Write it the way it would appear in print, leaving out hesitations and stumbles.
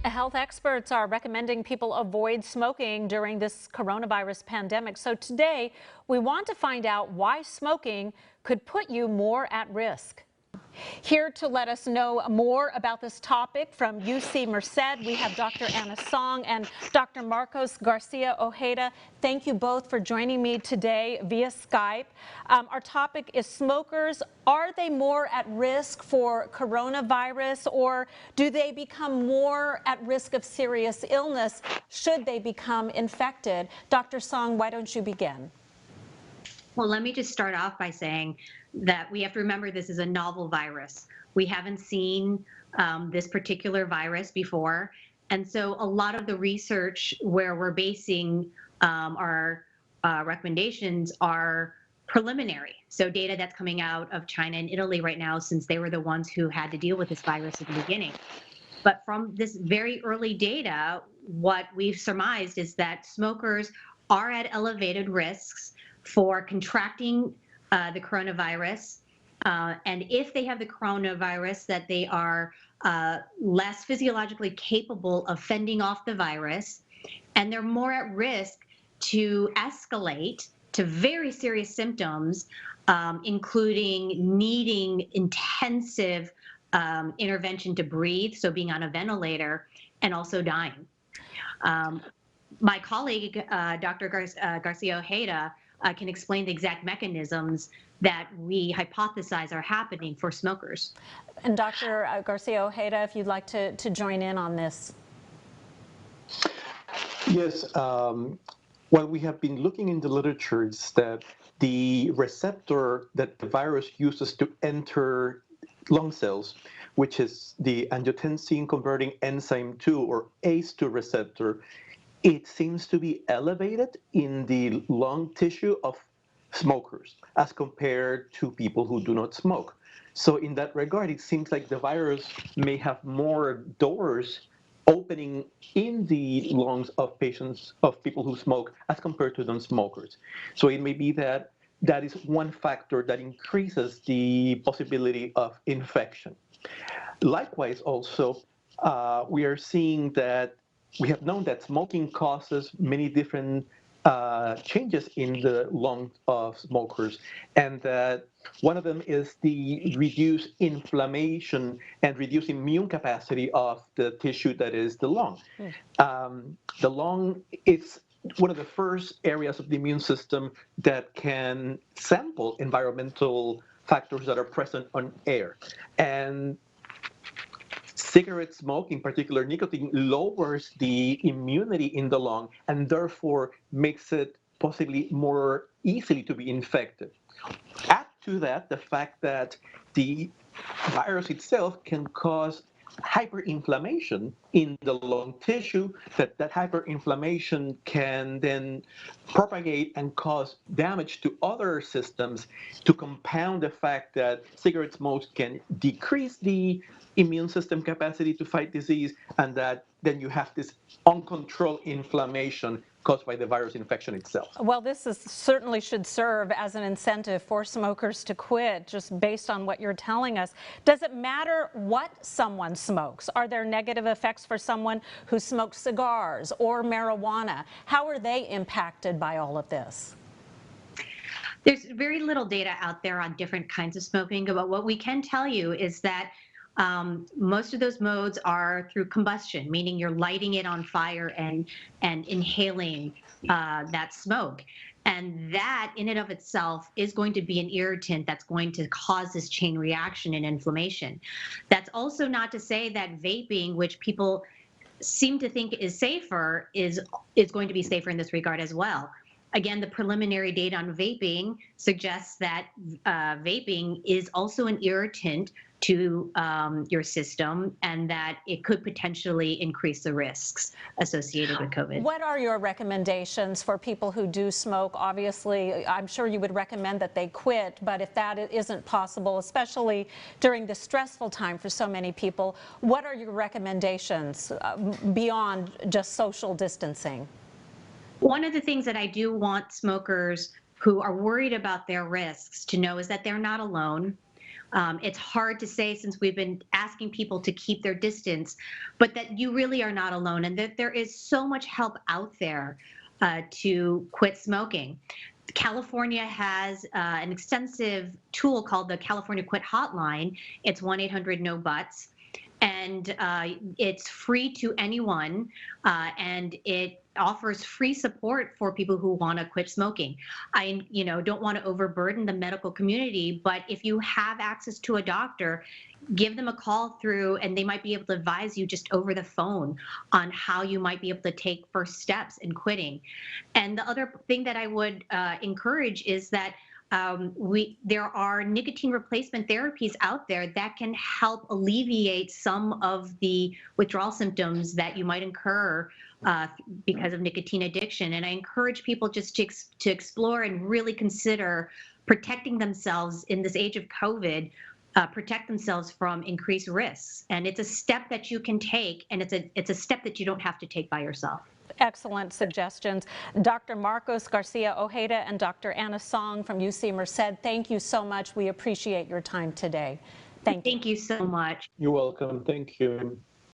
Health experts are recommending people avoid smoking during this coronavirus pandemic. So today, we want to find out why smoking could put you more at risk. Here to let us know more about this topic from UC Merced, we have Dr. Anna Song and Dr. Marcos Garcia Ojeda. Thank you both for joining me today via Skype. Our topic is smokers. Are they more at risk for coronavirus, or do they become more at risk of serious illness should they become infected? Dr. Song, why don't you begin? Well, let me just start off by saying that we have to remember this is a novel virus. We haven't seen this particular virus before. And so a lot of the research where we're basing our recommendations are preliminary. So data that's coming out of China and Italy right now, since they were the ones who had to deal with this virus at the beginning. But from this very early data, what we've surmised is that smokers are at elevated risks for contracting the coronavirus. And if they have the coronavirus, that they are less physiologically capable of fending off the virus, and they're more at risk to escalate to very serious symptoms, including needing intensive intervention to breathe, so being on a ventilator, and also dying. My colleague, Dr. Garcia Ojeda, can explain the exact mechanisms that we hypothesize are happening for smokers. And Dr. Garcia Ojeda, if you'd like to join in on this. Yes, what we have been looking in the literature is that the receptor that the virus uses to enter lung cells, which is the angiotensin converting enzyme 2 or ACE2 receptor, it seems to be elevated in the lung tissue of smokers as compared to people who do not smoke. So in that regard, it seems like the virus may have more doors opening in the lungs of people who smoke as compared to non-smokers. So it may be that that is one factor that increases the possibility of infection. Likewise, also, we are seeing that we have known that smoking causes many different changes in the lungs of smokers, and that one of them is the reduced inflammation and reduced immune capacity of the tissue that is the lung. The lung is one of the first areas of the immune system that can sample environmental factors that are present on air. And cigarette smoke, in particular nicotine, lowers the immunity in the lung and therefore makes it possibly more easily to be infected. Add to that the fact that the virus itself can cause hyperinflammation in the lung tissue, that hyperinflammation can then propagate and cause damage to other systems, to compound the fact that cigarette smoke can decrease the immune system capacity to fight disease, and that then you have this uncontrolled inflammation caused by the virus infection itself. Well, this certainly should serve as an incentive for smokers to quit, just based on what you're telling us. Does it matter what someone smokes? Are there negative effects for someone who smokes cigars or marijuana? How are they impacted by all of this? There's very little data out there on different kinds of smoking, but what we can tell you is that most of those modes are through combustion, meaning you're lighting it on fire and inhaling that smoke. And that in and of itself is going to be an irritant that's going to cause this chain reaction and inflammation. That's also not to say that vaping, which people seem to think is safer, is going to be safer in this regard as well. Again, the preliminary data on vaping suggests that vaping is also an irritant to your system, and that it could potentially increase the risks associated with COVID. What are your recommendations for people who do smoke? Obviously, I'm sure you would recommend that they quit, but if that isn't possible, especially during this stressful time for so many people, what are your recommendations beyond just social distancing? One of the things that I do want smokers who are worried about their risks to know is that they're not alone. It's hard to say since we've been asking people to keep their distance, but that you really are not alone and that there is so much help out there to quit smoking. California has an extensive tool called the California Quit Hotline. It's 1-800-NO-BUTTS. And it's free to anyone, and it offers free support for people who want to quit smoking. I, don't want to overburden the medical community, but if you have access to a doctor, give them a call through, and they might be able to advise you just over the phone on how you might be able to take first steps in quitting. And the other thing that I would encourage is that there are nicotine replacement therapies out there that can help alleviate some of the withdrawal symptoms that you might incur because of nicotine addiction. And I encourage people just to explore and really consider protecting themselves in this age of COVID, protect themselves from increased risks. And it's a step that you can take, and it's a step that you don't have to take by yourself. Excellent suggestions. Dr. Marcos Garcia Ojeda and Dr. Anna Song from UC Merced, thank you so much. We appreciate your time today. Thank you. Thank you so much. You're welcome. Thank you.